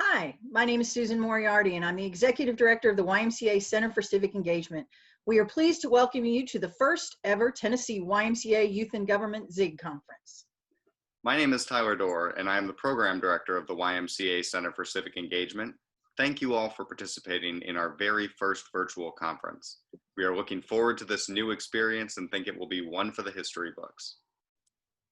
Hi, my name is Susan Moriarty, and I'm the Executive Director of the YMCA Center for Civic Engagement. We are pleased to welcome you to the first ever Tennessee YMCA Youth and Government ZIG Conference. My name is Tyler Dorr, and I am the Program Director of the YMCA Center for Civic Engagement. Thank you all for participating in our very first virtual conference. We are looking forward to this new experience and think it will be one for the history books.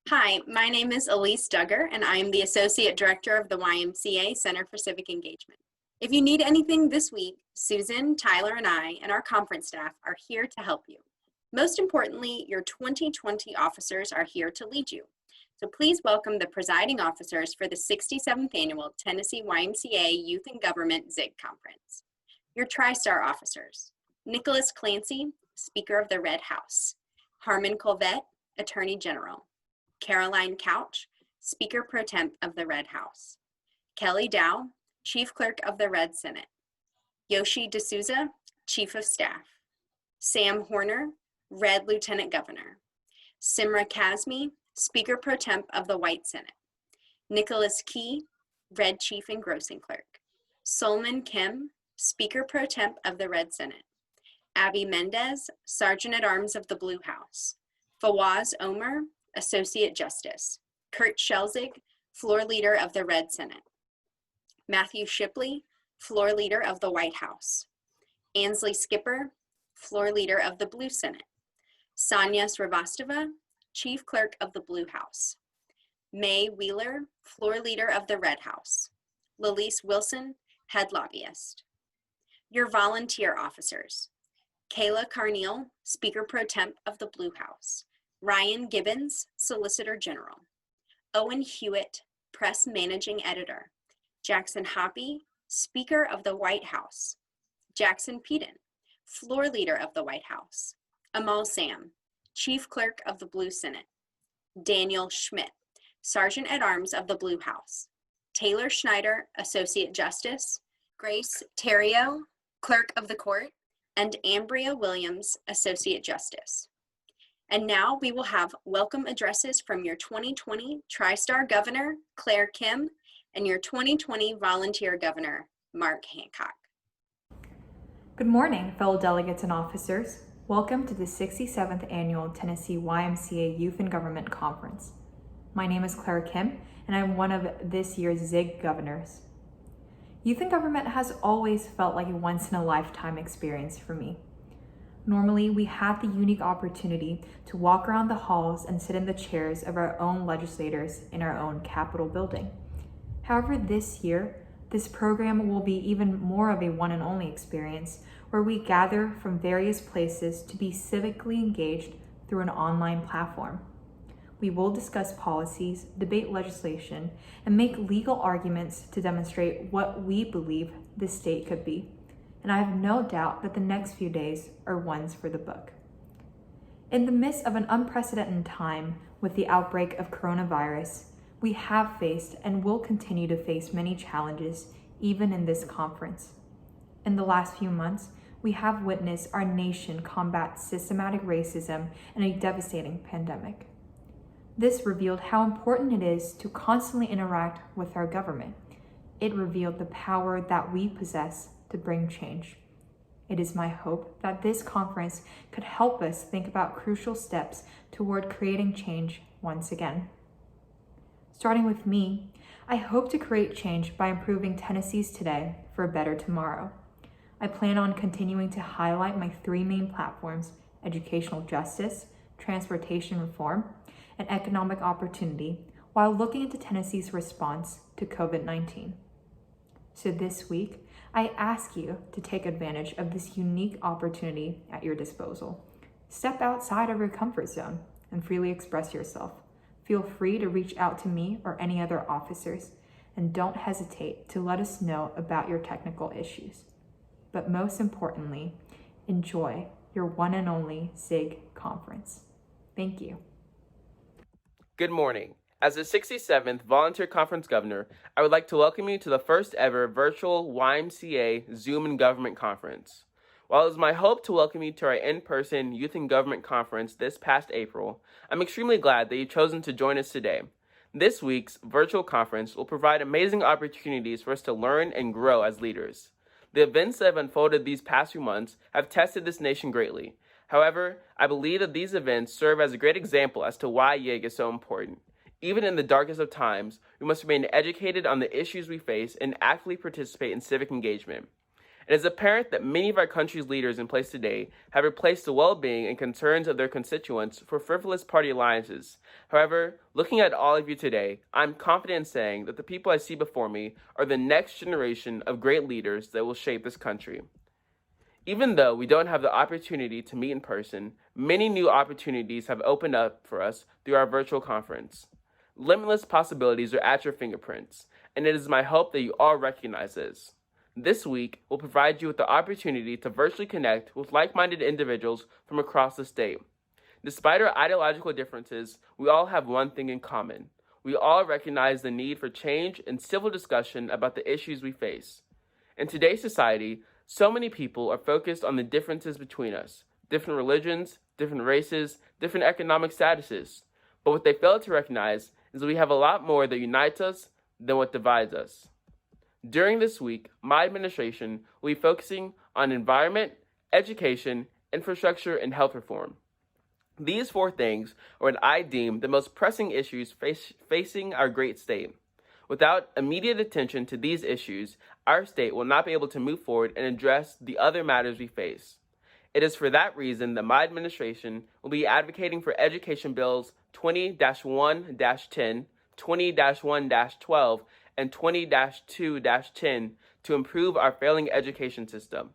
Hi, my name is Elise Duggar, and I am the Associate Director of the YMCA Center for Civic Engagement. If you need anything this week, Susan, Tyler, and I, and our conference staff are here to help you. Most importantly, your 2020 officers are here to lead you. So please welcome the presiding officers for the 67th Annual Tennessee YMCA Youth and Government ZIG Conference. Your TriStar officers: Nicholas Clancy, Speaker of the Red House; Harmon Colvette, Attorney General; Caroline Couch, Speaker Pro Temp of the Red House; Kelly Dow, Chief Clerk of the Red Senate; Yoshi D'Souza, Chief of Staff; Sam Horner, Red Lieutenant Governor; Simra Kazmi, Speaker Pro Temp of the White Senate; Nicholas Key, Red Chief Engrossing Clerk; Solomon Kim, Speaker Pro Temp of the Red Senate; Abby Mendez, Sergeant at Arms of the Blue House; Fawaz Omer, Associate Justice; Kurt Schelzig, Floor Leader of the Red Senate; Matthew Shipley, Floor Leader of the White House; Ansley Skipper, Floor Leader of the Blue Senate; Sonia Srivastava, Chief Clerk of the Blue House; May Wheeler, Floor Leader of the Red House; Lalise Wilson, Head Lobbyist. Your volunteer officers: Kayla Carneal, Speaker Pro Temp of the Blue House; Ryan Gibbons, Solicitor General; Owen Hewitt, Press Managing Editor; Jackson Hoppy, Speaker of the White House; Jackson Peden, Floor Leader of the White House; Amal Sam, Chief Clerk of the Blue Senate; Daniel Schmidt, Sergeant at Arms of the Blue House; Taylor Schneider, Associate Justice; Grace Terrio, Clerk of the Court; and Ambria Williams, Associate Justice. And now we will have welcome addresses from your 2020 TriStar Governor, Claire Kim, and your 2020 Volunteer Governor, Mark Hancock. Good morning, fellow delegates and officers. Welcome to the 67th Annual Tennessee YMCA Youth and Government Conference. My name is Claire Kim, and I'm one of this year's ZIG governors. Youth and government has always felt like a once-in-a-lifetime experience for me. Normally, we had the unique opportunity to walk around the halls and sit in the chairs of our own legislators in our own Capitol building. However, this year, this program will be even more of a one and only experience where we gather from various places to be civically engaged through an online platform. We will discuss policies, debate legislation, and make legal arguments to demonstrate what we believe the state could be. And I have no doubt that the next few days are ones for the book. In the midst of an unprecedented time with the outbreak of coronavirus, we have faced and will continue to face many challenges, even in this conference. In the last few months, we have witnessed our nation combat systematic racism and a devastating pandemic. This revealed how important it is to constantly interact with our government. It revealed the power that we possess to bring change. It is my hope that this conference could help us think about crucial steps toward creating change once again. Starting with me, I hope to create change by improving Tennessee's today for a better tomorrow. I plan on continuing to highlight my three main platforms: educational justice, transportation reform, and economic opportunity, while looking into Tennessee's response to COVID-19. So this week, I ask you to take advantage of this unique opportunity at your disposal. Step outside of your comfort zone and freely express yourself. Feel free to reach out to me or any other officers, and don't hesitate to let us know about your technical issues. But most importantly, enjoy your one and only ZIG conference. Thank you. Good morning. As the 67th Volunteer Conference Governor, I would like to welcome you to the first ever virtual YMCA Zoom and Government Conference. While it is my hope to welcome you to our in-person Youth and Government Conference this past April, I'm extremely glad that you've chosen to join us today. This week's virtual conference will provide amazing opportunities for us to learn and grow as leaders. The events that have unfolded these past few months have tested this nation greatly. However, I believe that these events serve as a great example as to why YIG is so important. Even in the darkest of times, we must remain educated on the issues we face and actively participate in civic engagement. It is apparent that many of our country's leaders in place today have replaced the well-being and concerns of their constituents for frivolous party alliances. However, looking at all of you today, I'm confident in saying that the people I see before me are the next generation of great leaders that will shape this country. Even though we don't have the opportunity to meet in person, many new opportunities have opened up for us through our virtual conference. Limitless possibilities are at your fingerprints, and it is my hope that you all recognize this. This week, we'll provide you with the opportunity to virtually connect with like-minded individuals from across the state. Despite our ideological differences, we all have one thing in common. We all recognize the need for change and civil discussion about the issues we face. In today's society, so many people are focused on the differences between us, different religions, different races, different economic statuses. But what they fail to recognize is that we have a lot more that unites us than what divides us. During this week, my administration will be focusing on environment, education, infrastructure, and health reform. These four things are what I deem the most pressing issues facing our great state. Without immediate attention to these issues, our state will not be able to move forward and address the other matters we face. It is for that reason that my administration will be advocating for education bills 20-1-10, 20-1-12, and 20-2-10 to improve our failing education system.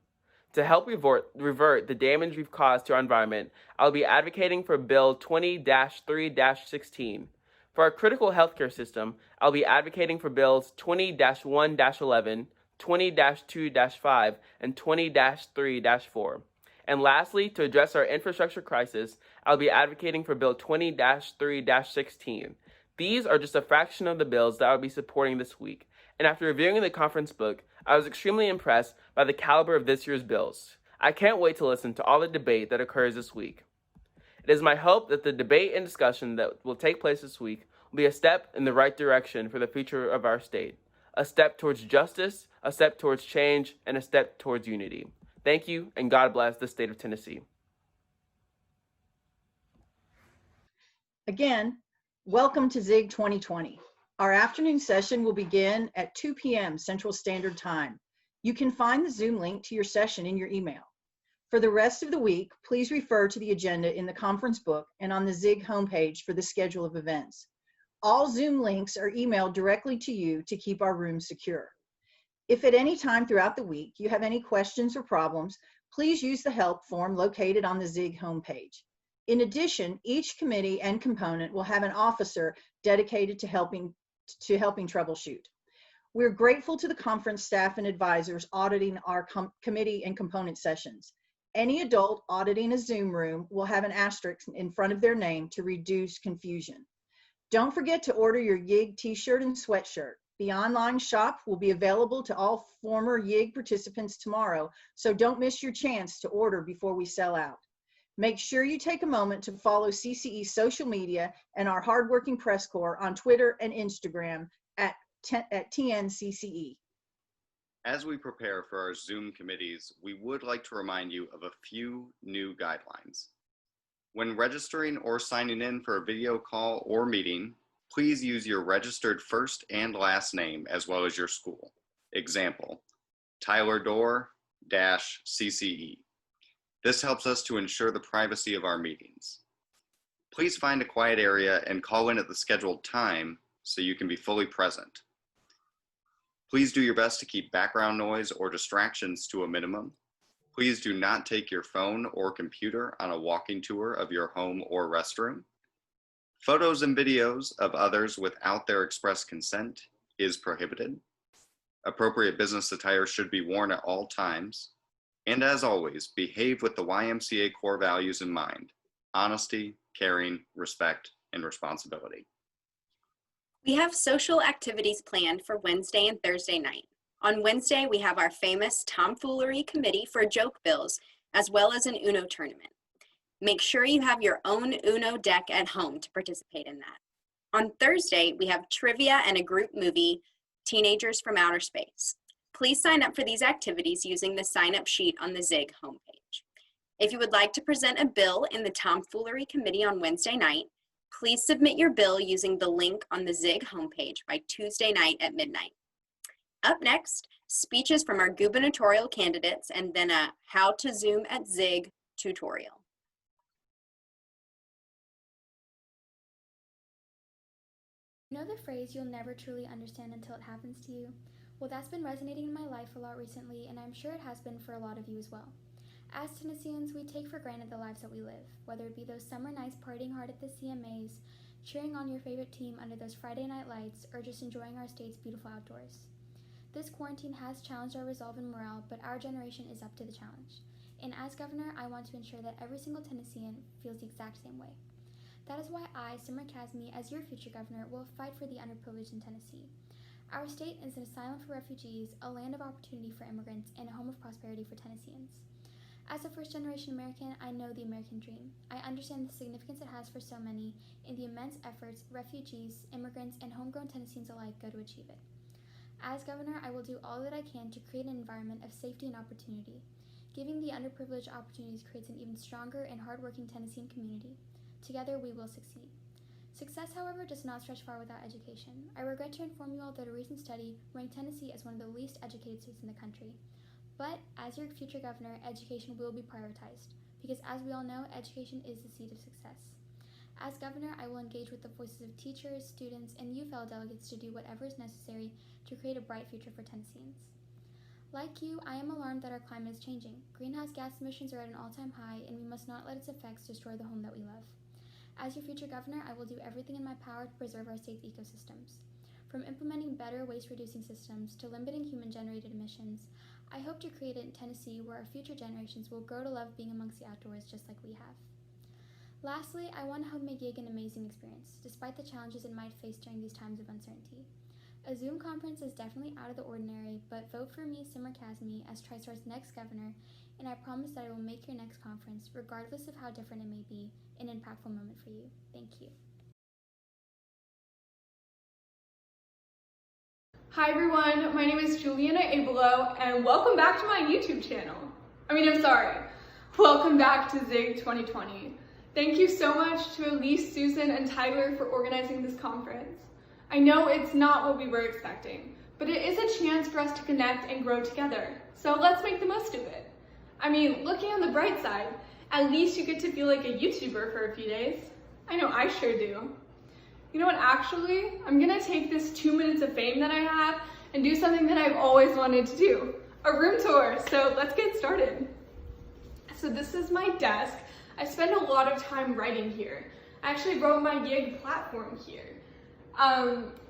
To help revert the damage we've caused to our environment, I'll be advocating for Bill 20-3-16. For our critical healthcare system, I'll be advocating for Bills 20-1-11, 20-2-5, and 20-3-4. And lastly, to address our infrastructure crisis, I'll be advocating for Bill 20-3-16. These are just a fraction of the bills that I'll be supporting this week, and after reviewing the conference book, I was extremely impressed by the caliber of this year's bills. I can't wait to listen to all the debate that occurs this week. It is my hope that the debate and discussion that will take place this week will be a step in the right direction for the future of our state, a step towards justice, a step towards change, and a step towards unity. Thank you, and God bless the state of Tennessee. Again, welcome to ZIG 2020. Our afternoon session will begin at 2 p.m. Central Standard Time. You can find the Zoom link to your session in your email. For the rest of the week, please refer to the agenda in the conference book and on the ZIG homepage for the schedule of events. All Zoom links are emailed directly to you to keep our room secure. If at any time throughout the week you have any questions or problems, please use the help form located on the ZIG homepage. In addition, each committee and component will have an officer dedicated to helping troubleshoot. We're grateful to the conference staff and advisors auditing our committee and component sessions. Any adult auditing a Zoom room will have an asterisk in front of their name to reduce confusion. Don't forget to order your YIG t-shirt and sweatshirt. The online shop will be available to all former YIG participants tomorrow, so don't miss your chance to order before we sell out. Make sure you take a moment to follow CCE's social media and our hardworking press corps on Twitter and Instagram at TNCCE. As we prepare for our Zoom committees, we would like to remind you of a few new guidelines. When registering or signing in for a video call or meeting, please use your registered first and last name as well as your school. Example, Tyler Dorr -CCE. This helps us to ensure the privacy of our meetings. Please find a quiet area and call in at the scheduled time so you can be fully present. Please do your best to keep background noise or distractions to a minimum. Please do not take your phone or computer on a walking tour of your home or restroom. Photos and videos of others without their express consent is prohibited. Appropriate business attire should be worn at all times. And as always, behave with the YMCA core values in mind: honesty, caring, respect, and responsibility. We have social activities planned for Wednesday and Thursday night. On Wednesday, we have our famous Tomfoolery Committee for joke bills, as well as an Uno tournament. Make sure you have your own Uno deck at home to participate in that. On Thursday, we have trivia and a group movie, Teenagers from Outer Space. Please sign up for these activities using the sign-up sheet on the ZIG homepage. If you would like to present a bill in the Tomfoolery Committee on Wednesday night, please submit your bill using the link on the ZIG homepage by Tuesday night at midnight. Up next, speeches from our gubernatorial candidates and then a How to Zoom at ZIG tutorial. You know the phrase, you'll never truly understand until it happens to you? Well, that's been resonating in my life a lot recently, and I'm sure it has been for a lot of you as well. As Tennesseans, we take for granted the lives that we live, whether it be those summer nights partying hard at the CMAs, cheering on your favorite team under those Friday night lights, or just enjoying our state's beautiful outdoors. This quarantine has challenged our resolve and morale, but our generation is up to the challenge. And as governor, I want to ensure that every single Tennessean feels the exact same way. That is why I, Summer Kazmi, as your future governor, will fight for the underprivileged in Tennessee. Our state is an asylum for refugees, a land of opportunity for immigrants, and a home of prosperity for Tennesseans. As a first-generation American, I know the American dream. I understand the significance it has for so many and the immense efforts refugees, immigrants, and homegrown Tennesseans alike go to achieve it. As governor, I will do all that I can to create an environment of safety and opportunity. Giving the underprivileged opportunities creates an even stronger and hardworking Tennessean community. Together, we will succeed. Success, however, does not stretch far without education. I regret to inform you all that a recent study ranked Tennessee as one of the least educated states in the country. But as your future governor, education will be prioritized, because as we all know, education is the seed of success. As governor, I will engage with the voices of teachers, students, and you fellow delegates to do whatever is necessary to create a bright future for Tennesseans. Like you, I am alarmed that our climate is changing. Greenhouse gas emissions are at an all-time high, and we must not let its effects destroy the home that we love. As your future governor, I will do everything in my power to preserve our state's ecosystems. From implementing better waste-reducing systems to limiting human-generated emissions, I hope to create a Tennessee where our future generations will grow to love being amongst the outdoors just like we have. Lastly, I want to help make GIG an amazing experience, despite the challenges it might face during these times of uncertainty. A Zoom conference is definitely out of the ordinary, but vote for me, Summer Kazmi, as TriStar's next governor, and I promise that I will make your next conference, regardless of how different it may be, an impactful moment for you. Thank you. Hi everyone, my name is Juliana Abelo, and welcome back to my YouTube channel. Welcome back to ZIG 2020. Thank you so much to Elise, Susan, and Tyler for organizing this conference. I know it's not what we were expecting, but it is a chance for us to connect and grow together, so let's make the most of it. Looking on the bright side, at least you get to feel like a YouTuber for a few days. I know I sure do. You know what, actually, I'm gonna take this 2 minutes of fame that I have and do something that I've always wanted to do, a room tour, so let's get started. So this is my desk. I spend a lot of time writing here. I actually wrote my GIG platform here.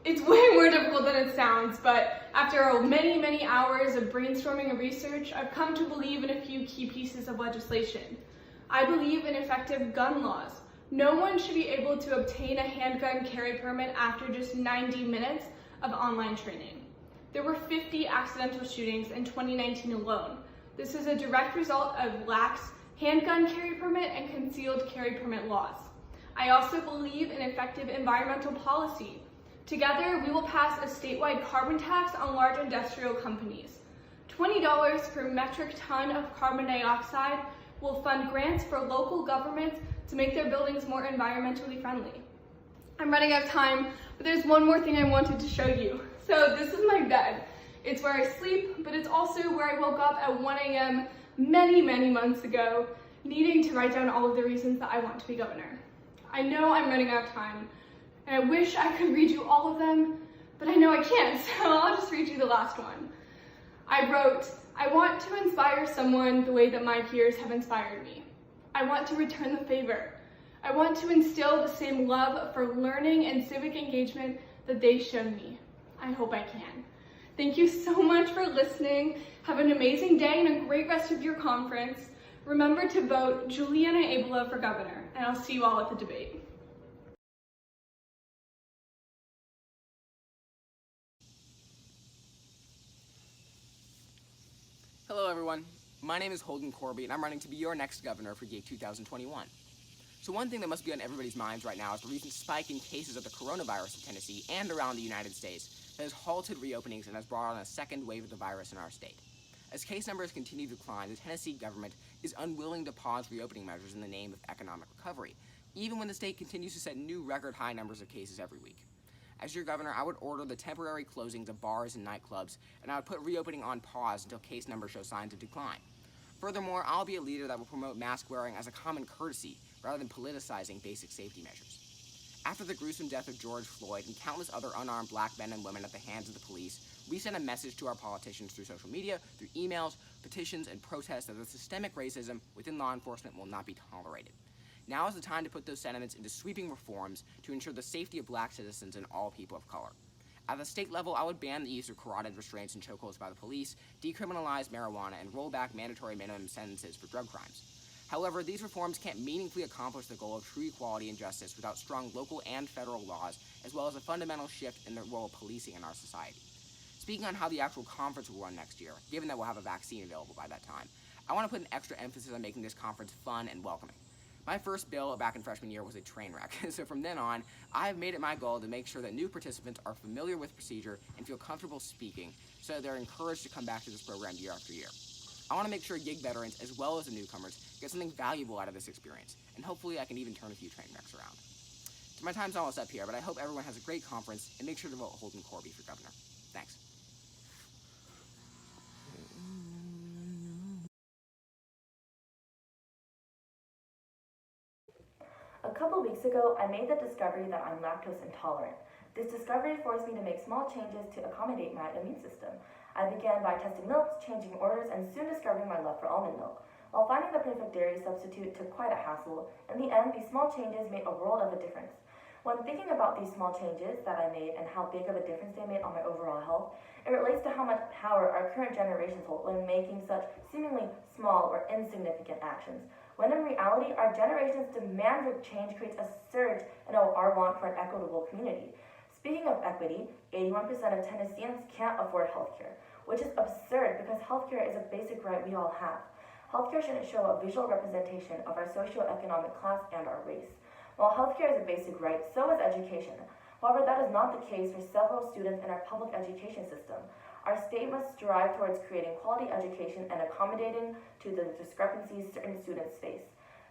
It's way more difficult than it sounds, but after many, many hours of brainstorming and research, I've come to believe in a few key pieces of legislation. I believe in effective gun laws. No one should be able to obtain a handgun carry permit after just 90 minutes of online training. There were 50 accidental shootings in 2019 alone. This is a direct result of lax handgun carry permit and concealed carry permit laws. I also believe in effective environmental policy. Together, we will pass a statewide carbon tax on large industrial companies. $20 per metric ton of carbon dioxide will fund grants for local governments to make their buildings more environmentally friendly. I'm running out of time, but there's one more thing I wanted to show you. So this is my bed. It's where I sleep, but it's also where I woke up at 1 a.m. many, many months ago, needing to write down all of the reasons that I want to be governor. I know I'm running out of time, and I wish I could read you all of them, but I know I can't, so I'll just read you the last one. I wrote, I want to inspire someone the way that my peers have inspired me. I want to return the favor. I want to instill the same love for learning and civic engagement that they showed me. I hope I can. Thank you so much for listening. Have an amazing day and a great rest of your conference. Remember to vote Juliana Abelo for governor, and I'll see you all at the debate. Hello everyone, my name is Holden Corby and I'm running to be your next governor for GIG 2021. So one thing that must be on everybody's minds right now is the recent spike in cases of the coronavirus in Tennessee and around the United States that has halted reopenings and has brought on a second wave of the virus in our state. As case numbers continue to decline, the Tennessee government is unwilling to pause reopening measures in the name of economic recovery, even when the state continues to set new record high numbers of cases every week. As your governor, I would order the temporary closings of bars and nightclubs, and I would put reopening on pause until case numbers show signs of decline. Furthermore, I'll be a leader that will promote mask wearing as a common courtesy rather than politicizing basic safety measures. After the gruesome death of George Floyd and countless other unarmed black men and women at the hands of the police, we sent a message to our politicians through social media, through emails, petitions, and protests that the systemic racism within law enforcement will not be tolerated. Now is the time to put those sentiments into sweeping reforms to ensure the safety of black citizens and all people of color. At the state level, I would ban the use of carotid restraints and chokeholds by the police, decriminalize marijuana, and roll back mandatory minimum sentences for drug crimes. However, these reforms can't meaningfully accomplish the goal of true equality and justice without strong local and federal laws, as well as a fundamental shift in the role of policing in our society. Speaking on how the actual conference will run next year, given that we'll have a vaccine available by that time, I want to put an extra emphasis on making this conference fun and welcoming. My first bill back in freshman year was a train wreck, so from then on, I have made it my goal to make sure that new participants are familiar with procedure and feel comfortable speaking, so that they're encouraged to come back to this program year after year. I want to make sure GIG veterans, as well as the newcomers, get something valuable out of this experience, and hopefully I can even turn a few train wrecks around. So my time's almost up here, but I hope everyone has a great conference, and make sure to vote Holden Corby for governor. Thanks. A couple weeks ago, I made the discovery that I'm lactose intolerant. This discovery forced me to make small changes to accommodate my immune system. I began by testing milks, changing orders, and soon discovering my love for almond milk. While finding the perfect dairy substitute took quite a hassle, in the end, these small changes made a world of a difference. When thinking about these small changes that I made and how big of a difference they made on my overall health, it relates to how much power our current generations hold when making such seemingly small or insignificant actions, when in reality, our generation's demand for change creates a surge in our want for an equitable community. Speaking of equity, 81% of Tennesseans can't afford healthcare, which is absurd because healthcare is a basic right we all have. Healthcare shouldn't show a visual representation of our socioeconomic class and our race. While healthcare is a basic right, so is education. However, that is not the case for several students in our public education system. Our state must strive towards creating quality education and accommodating to the discrepancies certain students face.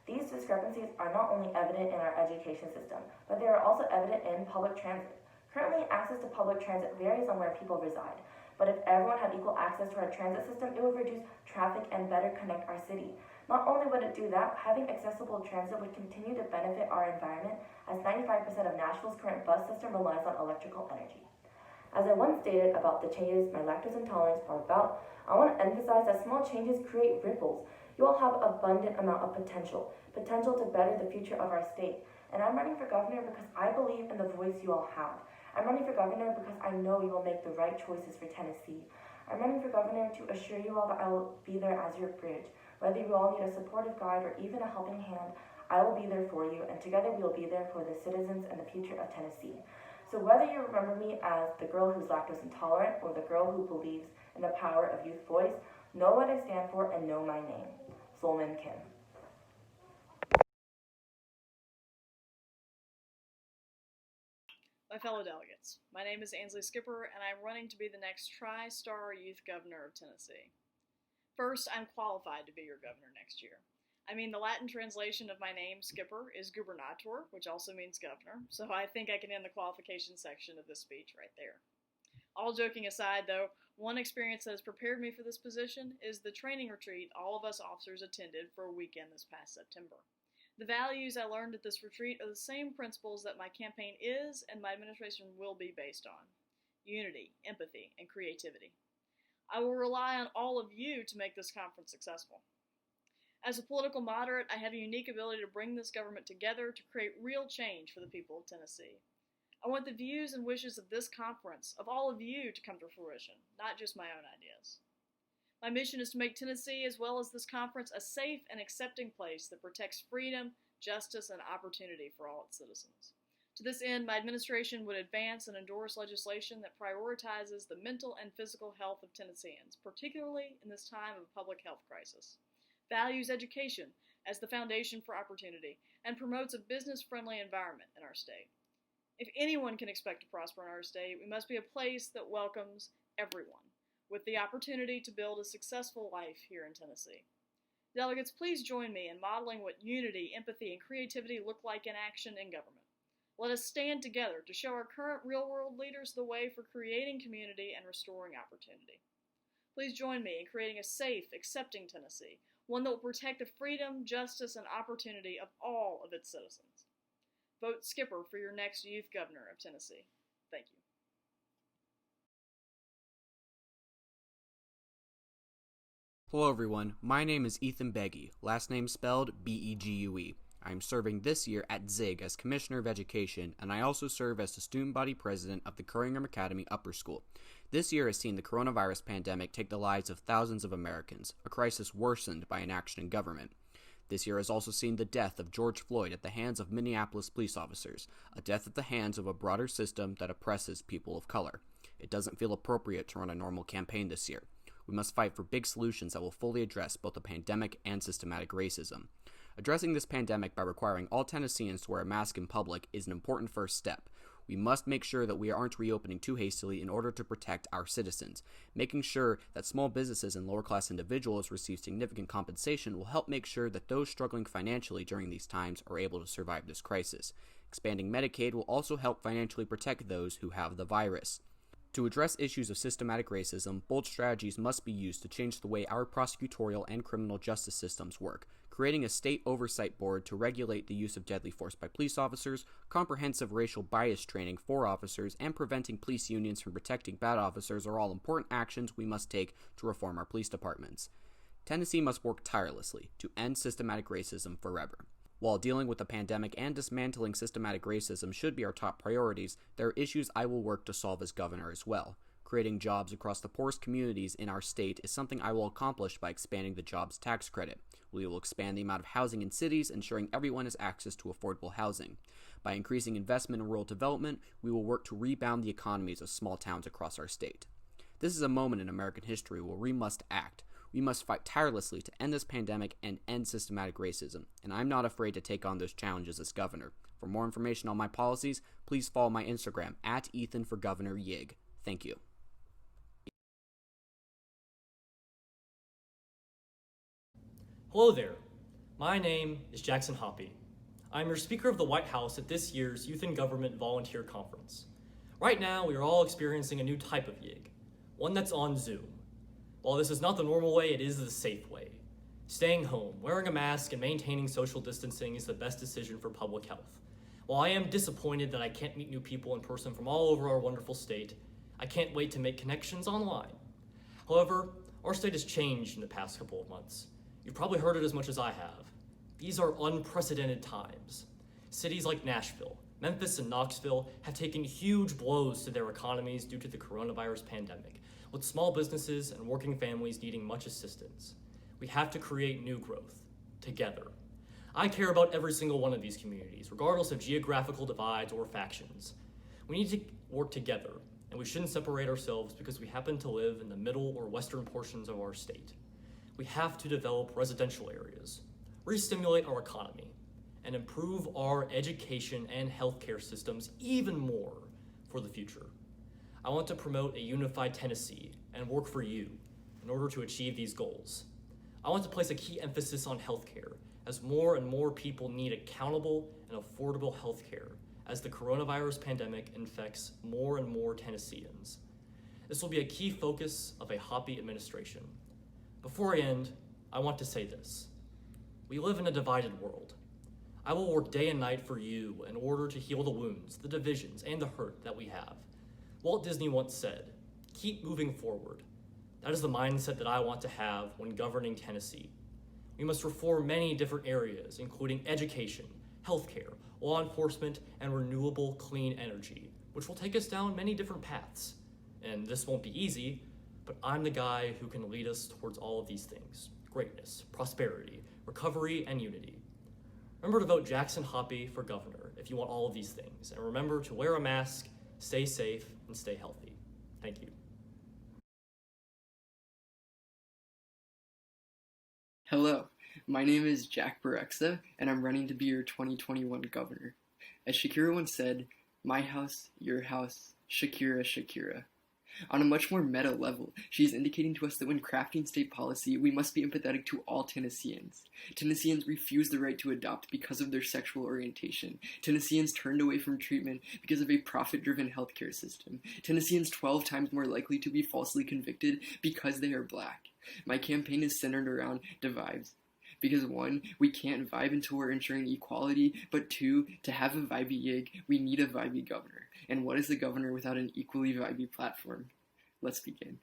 These discrepancies are not only evident in our education system, but they are also evident in public transit. Currently, access to public transit varies on where people reside, but if everyone had equal access to our transit system, it would reduce traffic and better connect our city. Not only would it do that, having accessible transit would continue to benefit our environment, as 95% of Nashville's current bus system relies on electrical energy. As I once stated about the changes my lactose intolerance brought about, I want to emphasize that small changes create ripples. You all have an abundant amount of potential to better the future of our state. And I'm running for governor because I believe in the voice you all have. I'm running for governor because I know you will make the right choices for Tennessee. I'm running for governor to assure you all that I will be there as your bridge. Whether you all need a supportive guide or even a helping hand, I will be there for you, and together we will be there for the citizens and the future of Tennessee. So whether you remember me as the girl who's lactose intolerant or the girl who believes in the power of youth voice, know what I stand for and know my name. Solman Kim. My fellow delegates, my name is Ansley Skipper, and I'm running to be the next Tri-Star Youth Governor of Tennessee. First, I'm qualified to be your governor next year. I mean, the Latin translation of my name, Skipper, is Gubernatorial, which also means governor, so I think I can end the qualification section of this speech right there. All joking aside, though, one experience that has prepared me for this position is the training retreat all of us officers attended for a weekend this past September. The values I learned at this retreat are the same principles that my campaign is and my administration will be based on: unity, empathy, and creativity. I will rely on all of you to make this conference successful. As a political moderate, I have a unique ability to bring this government together to create real change for the people of Tennessee. I want the views and wishes of this conference, of all of you, to come to fruition, not just my own ideas. My mission is to make Tennessee, as well as this conference, a safe and accepting place that protects freedom, justice, and opportunity for all its citizens. To this end, my administration would advance and endorse legislation that prioritizes the mental and physical health of Tennesseans, particularly in this time of a public health crisis, values education, as the foundation for opportunity and promotes a business-friendly environment in our state. If anyone can expect to prosper in our state, we must be a place that welcomes everyone with the opportunity to build a successful life here in Tennessee. Delegates, please join me in modeling what unity, empathy, and creativity look like in action in government. Let us stand together to show our current real-world leaders the way for creating community and restoring opportunity. Please join me in creating a safe, accepting Tennessee, one that will protect the freedom, justice, and opportunity of all of its citizens. Vote Skipper for your next Youth Governor of Tennessee. Thank you. Hello everyone, my name is Ethan Beggy, last name spelled B-E-G-U-E. I am serving this year at ZIG as Commissioner of Education, and I also serve as the student body president of the Curringham Academy Upper School. This year has seen the coronavirus pandemic take the lives of thousands of Americans, a crisis worsened by inaction in government. This year has also seen the death of George Floyd at the hands of Minneapolis police officers, a death at the hands of a broader system that oppresses people of color. It doesn't feel appropriate to run a normal campaign this year. We must fight for big solutions that will fully address both the pandemic and systematic racism. Addressing this pandemic by requiring all Tennesseans to wear a mask in public is an important first step. We must make sure that we aren't reopening too hastily in order to protect our citizens. Making sure that small businesses and lower-class individuals receive significant compensation will help make sure that those struggling financially during these times are able to survive this crisis. Expanding Medicaid will also help financially protect those who have the virus. To address issues of systematic racism, bold strategies must be used to change the way our prosecutorial and criminal justice systems work, creating a state oversight board to regulate the use of deadly force by police officers, comprehensive racial bias training for officers, and preventing police unions from protecting bad officers are all important actions we must take to reform our police departments. Tennessee must work tirelessly to end systematic racism forever. While dealing with the pandemic and dismantling systematic racism should be our top priorities, there are issues I will work to solve as governor as well. Creating jobs across the poorest communities in our state is something I will accomplish by expanding the jobs tax credit. We will expand the amount of housing in cities, ensuring everyone has access to affordable housing. By increasing investment in rural development, we will work to rebound the economies of small towns across our state. This is a moment in American history where we must act. We must fight tirelessly to end this pandemic and end systematic racism, and I'm not afraid to take on those challenges as governor. For more information on my policies, please follow my Instagram at EthanForGovernorYig. Thank you. Hello there. My name is Jackson Hoppy. I'm your Speaker of the White House at this year's Youth in Government Volunteer Conference. Right now, we are all experiencing a new type of YIG, one that's on Zoom. While this is not the normal way, it is the safe way. Staying home, wearing a mask, and maintaining social distancing is the best decision for public health. While I am disappointed that I can't meet new people in person from all over our wonderful state, I can't wait to make connections online. However, our state has changed in the past couple of months. You've probably heard it as much as I have. These are unprecedented times. Cities like Nashville, Memphis, and Knoxville have taken huge blows to their economies due to the coronavirus pandemic, with small businesses and working families needing much assistance. We have to create new growth, together. I care about every single one of these communities, regardless of geographical divides or factions. We need to work together, and we shouldn't separate ourselves because we happen to live in the middle or western portions of our state. We have to develop residential areas, re-stimulate our economy, and improve our education and healthcare systems even more for the future. I want to promote a unified Tennessee and work for you in order to achieve these goals. I want to place a key emphasis on healthcare, as more and more people need accountable and affordable healthcare as the coronavirus pandemic infects more and more Tennesseans. This will be a key focus of a Hoppy administration. Before I end, I want to say this. We live in a divided world. I will work day and night for you in order to heal the wounds, the divisions, and the hurt that we have. Walt Disney once said, "Keep moving forward." That is the mindset that I want to have when governing Tennessee. We must reform many different areas, including education, healthcare, law enforcement, and renewable clean energy, which will take us down many different paths. And this won't be easy, but I'm the guy who can lead us towards all of these things: greatness, prosperity, recovery, and unity. Remember to vote Jackson Hoppy for governor if you want all of these things, and remember to wear a mask, stay safe, and stay healthy. Thank you. Hello, My name is Jack Barexa, and I'm running to be your 2021 governor. As Shakira once said, my house, your house, Shakira, Shakira. On a much more meta level, she is indicating to us that when crafting state policy, we must be empathetic to all Tennesseans. Tennesseans refuse the right to adopt because of their sexual orientation. Tennesseans turned away from treatment because of a profit-driven healthcare system. Tennesseans 12 times more likely to be falsely convicted because they are black. My campaign is centered around divides. Because 1, we can't vibe until we're ensuring equality, but 2, to have a vibey YIG, we need a vibey governor. And what is a governor without an equally vibey platform? Let's begin.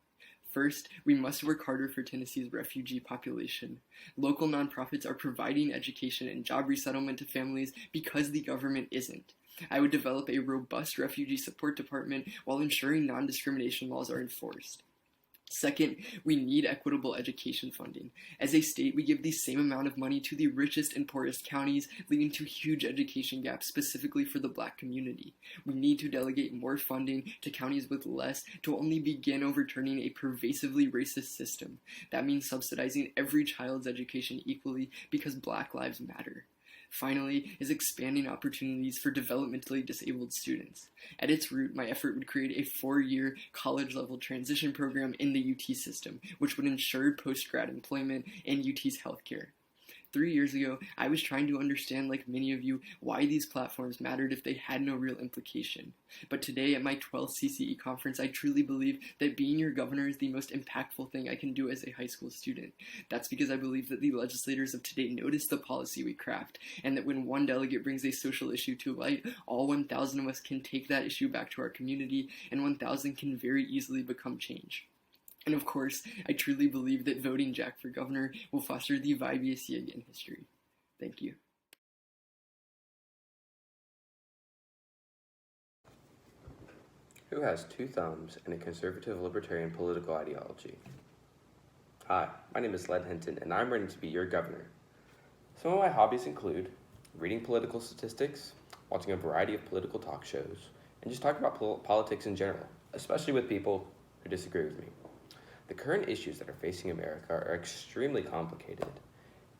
First, we must work harder for Tennessee's refugee population. Local nonprofits are providing education and job resettlement to families because the government isn't. I would develop a robust refugee support department while ensuring non-discrimination laws are enforced. Second, we need equitable education funding. As a state, we give the same amount of money to the richest and poorest counties, leading to huge education gaps specifically for the black community. We need to delegate more funding to counties with less to only begin overturning a pervasively racist system. That means subsidizing every child's education equally because Black lives matter. Finally, is expanding opportunities for developmentally disabled students. At its root, my effort would create a 4-year college-level transition program in the UT system, which would ensure post-grad employment and UT's healthcare. 3 years ago, I was trying to understand, like many of you, why these platforms mattered if they had no real implication. But today, at my 12th CCE conference, I truly believe that being your governor is the most impactful thing I can do as a high school student. That's because I believe that the legislators of today notice the policy we craft, and that when one delegate brings a social issue to light, all 1,000 of us can take that issue back to our community, and 1,000 can very easily become change. And of course, I truly believe that voting Jack for governor will foster the vibiest YIG in history. Thank you. Who has 2 thumbs and a conservative libertarian political ideology? Hi, my name is Len Hinton, and I'm ready to be your governor. Some of my hobbies include reading political statistics, watching a variety of political talk shows, and just talking about politics in general, especially with people who disagree with me. The current issues that are facing America are extremely complicated,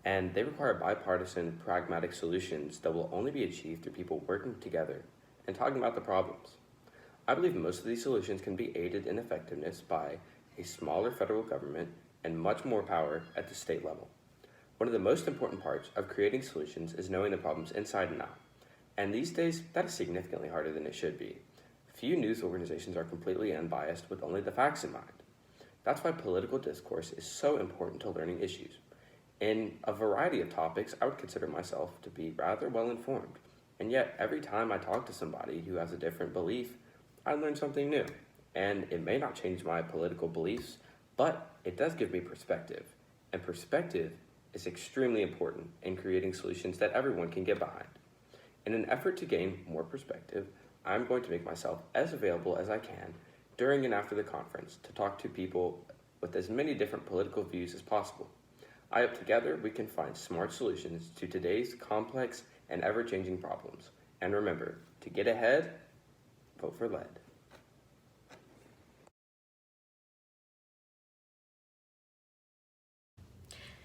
and they require bipartisan, pragmatic solutions that will only be achieved through people working together and talking about the problems. I believe most of these solutions can be aided in effectiveness by a smaller federal government and much more power at the state level. One of the most important parts of creating solutions is knowing the problems inside and out, and these days that is significantly harder than it should be. Few news organizations are completely unbiased with only the facts in mind. That's why political discourse is so important to learning issues. In a variety of topics, I would consider myself to be rather well informed, and yet every time I talk to somebody who has a different belief, I learn something new. And it may not change my political beliefs, but it does give me perspective, and perspective is extremely important in creating solutions that everyone can get behind. In an effort to gain more perspective, I'm going to make myself as available as I can during and after the conference to talk to people with as many different political views as possible. I hope together we can find smart solutions to today's complex and ever-changing problems. And remember, to get ahead, vote for lead.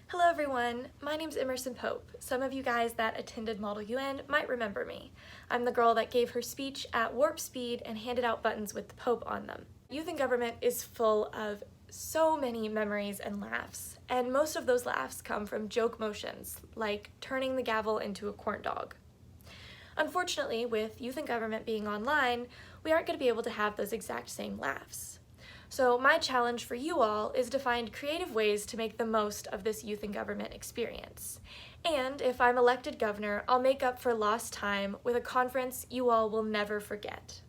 Hello everyone, my name's Emerson Pope. Some of you guys that attended Model UN might remember me. I'm the girl that gave her speech at warp speed and handed out buttons with the Pope on them. Youth in government is full of so many memories and laughs, and most of those laughs come from joke motions, like turning the gavel into a corn dog. Unfortunately, with youth in government being online, we aren't going to be able to have those exact same laughs. So my challenge for you all is to find creative ways to make the most of this youth in government experience. And if I'm elected governor, I'll make up for lost time with a conference you all will never forget.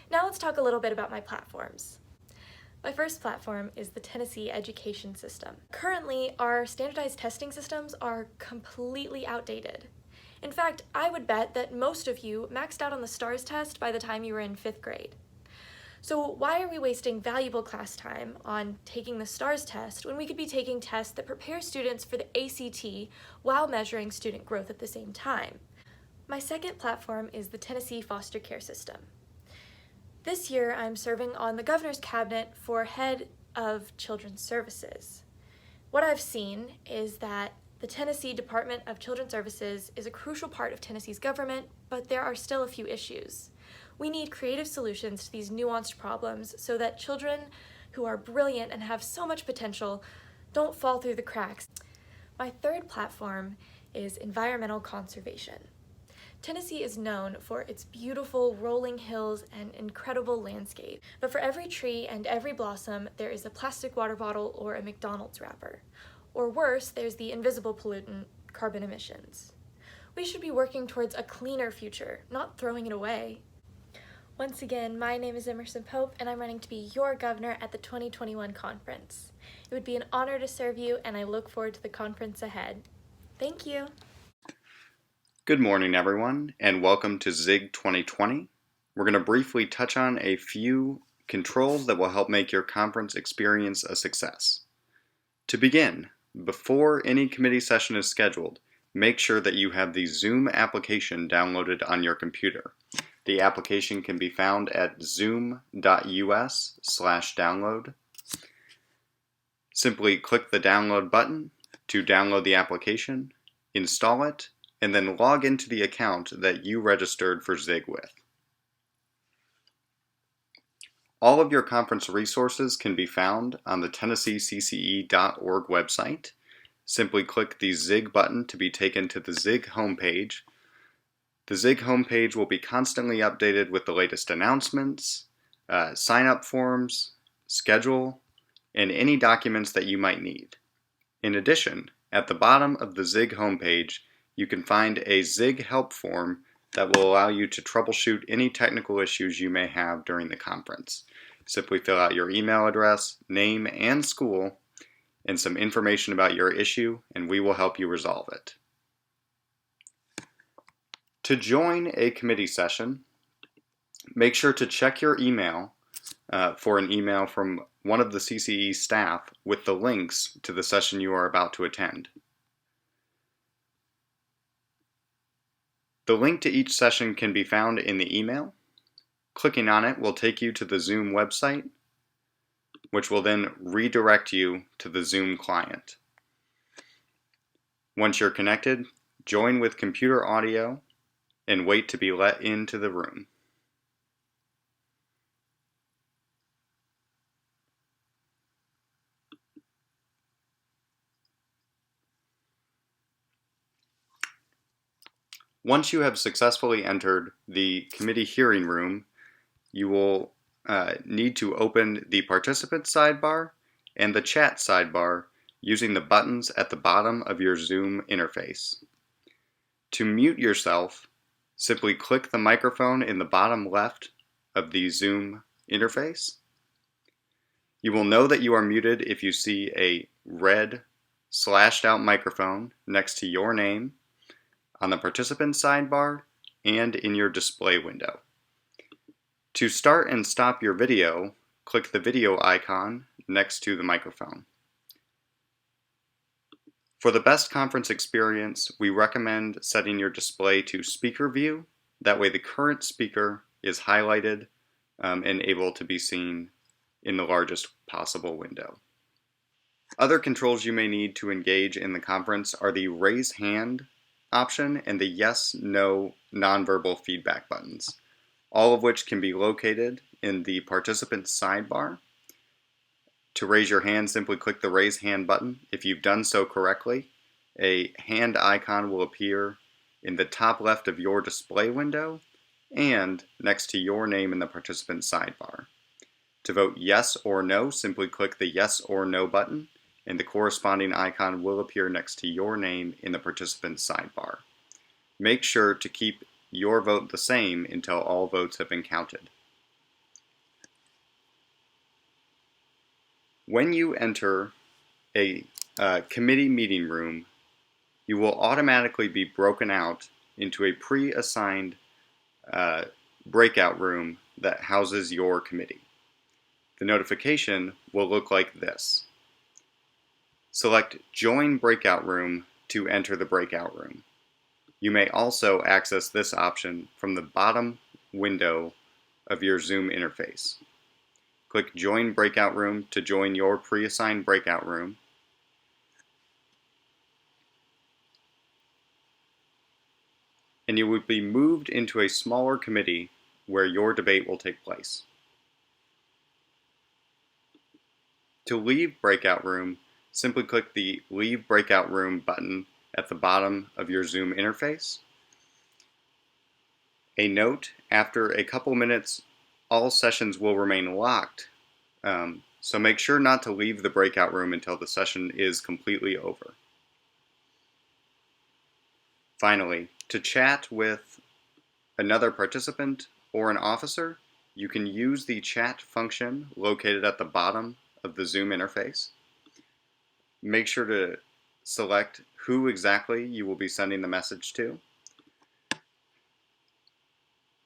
Now let's talk a little bit about my platforms. My first platform is the Tennessee education system. Currently, our standardized testing systems are completely outdated. In fact, I would bet that most of you maxed out on the STARS test by the time you were in 5th grade. So why are we wasting valuable class time on taking the STARS test when we could be taking tests that prepare students for the ACT while measuring student growth at the same time? My second platform is the Tennessee foster care system. This year, I'm serving on the governor's cabinet for head of children's services. What I've seen is that The Tennessee Department of Children's Services is a crucial part of Tennessee's government, but there are still a few issues. We need creative solutions to these nuanced problems so that children who are brilliant and have so much potential don't fall through the cracks. My third platform is environmental conservation. Tennessee is known for its beautiful rolling hills and incredible landscape, but for every tree and every blossom, there is a plastic water bottle or a McDonald's wrapper. Or worse, there's the invisible pollutant, carbon emissions. We should be working towards a cleaner future, not throwing it away. Once again, my name is Emerson Pope, and I'm running to be your governor at the 2021 conference. It would be an honor to serve you, and I look forward to the conference ahead. Thank you. Good morning, everyone, and welcome to ZIG 2020. We're going to briefly touch on a few controls that will help make your conference experience a success. To begin, before any committee session is scheduled, make sure that you have the Zoom application downloaded on your computer. The application can be found at zoom.us/download. Simply click the download button to download the application, install it, and then log into the account that you registered for ZIG with. All of your conference resources can be found on the TennesseeCCE.org website. Simply click the ZIG button to be taken to the ZIG homepage. The ZIG homepage will be constantly updated with the latest announcements, sign-up forms, schedule, and any documents that you might need. In addition, at the bottom of the ZIG homepage, you can find a ZIG help form that will allow you to troubleshoot any technical issues you may have during the conference. Simply fill out your email address, name, and school, and some information about your issue, and we will help you resolve it. To join a committee session, make sure to check your email for an email from one of the CCE staff with the links to the session you are about to attend. The link to each session can be found in the email. Clicking on it will take you to the Zoom website, which will then redirect you to the Zoom client. Once you're connected, join with computer audio and wait to be let into the room. Once you have successfully entered the committee hearing room, you will need to open the participant sidebar and the chat sidebar using the buttons at the bottom of your Zoom interface. To mute yourself, simply click the microphone in the bottom left of the Zoom interface. You will know that you are muted if you see a red slashed out microphone next to your name on the participant sidebar and in your display window. To start and stop your video, click the video icon next to the microphone. For the best conference experience, we recommend setting your display to speaker view. That way the current speaker is highlighted and able to be seen in the largest possible window. Other controls you may need to engage in the conference are the raise hand option and the yes, no, nonverbal feedback buttons, all of which can be located in the participant sidebar. To raise your hand, simply click the raise hand button. If you've done so correctly, a hand icon will appear in the top left of your display window and next to your name in the participant sidebar. To vote yes or no, simply click the yes or no button, and the corresponding icon will appear next to your name in the participant sidebar. Make sure to keep your vote the same until all votes have been counted. When you enter a committee meeting room, you will automatically be broken out into a pre-assigned breakout room that houses your committee. The notification will look like this. Select Join Breakout Room to enter the breakout room. You may also access this option from the bottom window of your Zoom interface. Click Join Breakout Room to join your pre-assigned breakout room. and you will be moved into a smaller committee where your debate will take place. To leave breakout room, simply click the Leave Breakout Room button at the bottom of your Zoom interface. A note, after a couple minutes, all sessions will remain locked, so make sure not to leave the breakout room until the session is completely over. Finally, to chat with another participant or an officer, you can use the chat function located at the bottom of the Zoom interface. Make sure to select who exactly you will be sending the message to.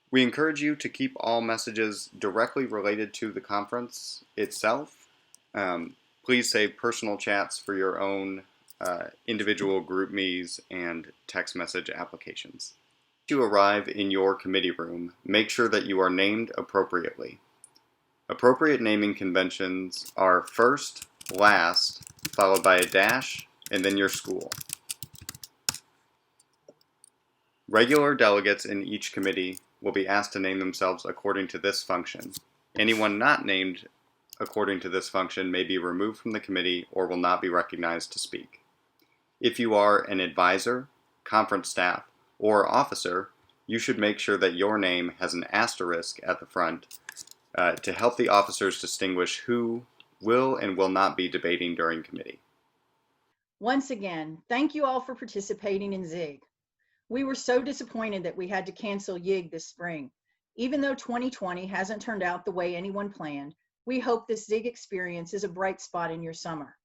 We encourage you to keep all messages directly related to the conference itself. Please save personal chats for your own individual GroupMes and text message applications. When you arrive in your committee room, make sure that you are named appropriately. Appropriate naming conventions are first, last, followed by a dash, and then your school. Regular delegates in each committee will be asked to name themselves according to this function. Anyone not named according to this function may be removed from the committee or will not be recognized to speak. If you are an advisor, conference staff, or officer, you should make sure that your name has an asterisk at the front to help the officers distinguish who will and will not be debating during committee. Once again, thank you all for participating in ZIG. We were so disappointed that we had to cancel YIG this spring. Even though 2020 hasn't turned out the way anyone planned, we hope this ZIG experience is a bright spot in your summer.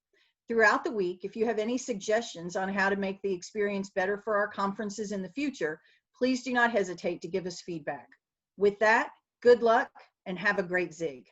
Throughout the week, if you have any suggestions on how to make the experience better for our conferences in the future, please do not hesitate to give us feedback. With that, good luck and have a great ZIG.